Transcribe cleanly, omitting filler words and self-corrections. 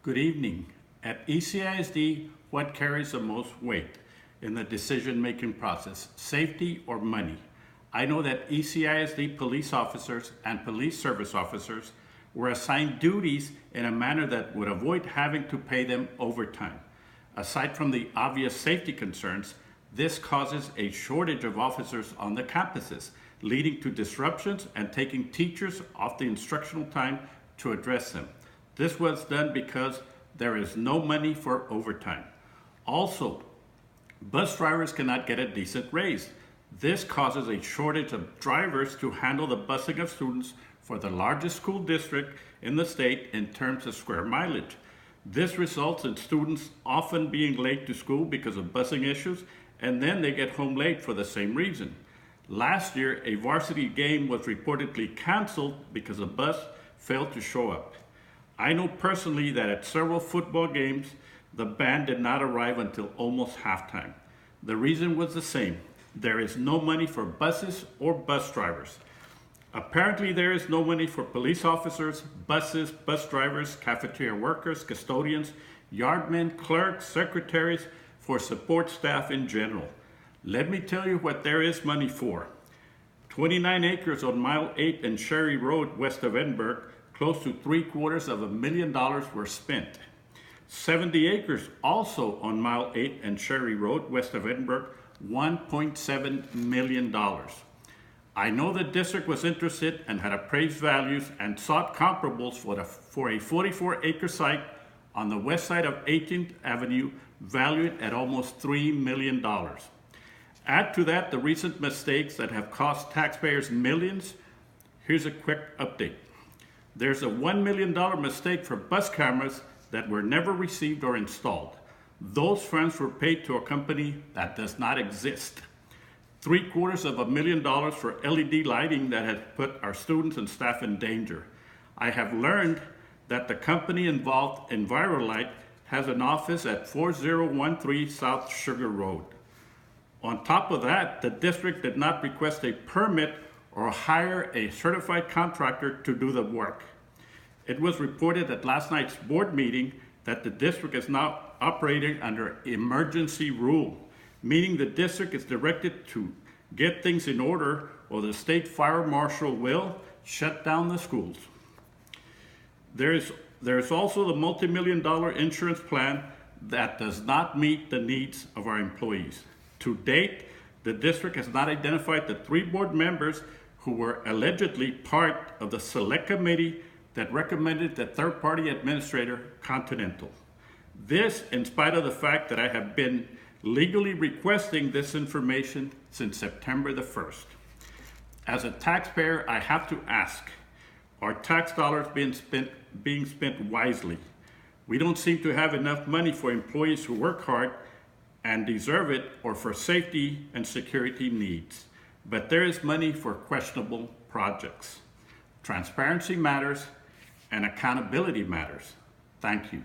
Good evening. At ECISD, what carries the most weight in the decision-making process, safety or money? I know that ECISD police officers and police service officers were assigned duties in a manner that would avoid having to pay them overtime. Aside from the obvious safety concerns, this causes a shortage of officers on the campuses, leading to disruptions and taking teachers off the instructional time to address them. This was done because there is no money for overtime. Also, bus drivers cannot get a decent raise. This causes a shortage of drivers to handle the busing of students for the largest school district in the state in terms of square mileage. This results in students often being late to school because of busing issues, and then they get home late for the same reason. Last year, a varsity game was reportedly canceled because a bus failed to show up. I know personally that at several football games, the band did not arrive until almost halftime. The reason was the same. There is no money for buses or bus drivers. Apparently, there is no money for police officers, buses, bus drivers, cafeteria workers, custodians, yardmen, clerks, secretaries, for support staff in general. Let me tell you what there is money for. 29 acres on Mile 8 and Sherry Road, west of Edinburg, close to $750,000 were spent. 70 acres also on Mile 8 and Sherry Road, west of Edinburg, $1.7 million. I know the district was interested and had appraised values and sought comparables for a 44-acre site on the west side of 18th Avenue, valued at almost $3 million. Add to that the recent mistakes that have cost taxpayers millions. Here's a quick update. There's a $1 million mistake for bus cameras that were never received or installed. Those funds were paid to a company that does not exist. $750,000 for LED lighting that has put our students and staff in danger. I have learned that the company involved, EnviroLight, has an office at 4013 South Sugar Road. On top of that, the district did not request a permit or hire a certified contractor to do the work. It was reported at last night's board meeting that the district is now operating under emergency rule, meaning the district is directed to get things in order or the state fire marshal will shut down the schools. There's also the multi-million-dollar insurance plan that does not meet the needs of our employees. To date, the district has not identified the 3 board members who were allegedly part of the select committee that recommended the third-party administrator, Continental. This, in spite of the fact that I have been legally requesting this information since September the 1st. As a taxpayer, I have to ask, are tax dollars being spent wisely? We don't seem to have enough money for employees who work hard and deserve it, or for safety and security needs. But there is money for questionable projects. Transparency matters and accountability matters. Thank you.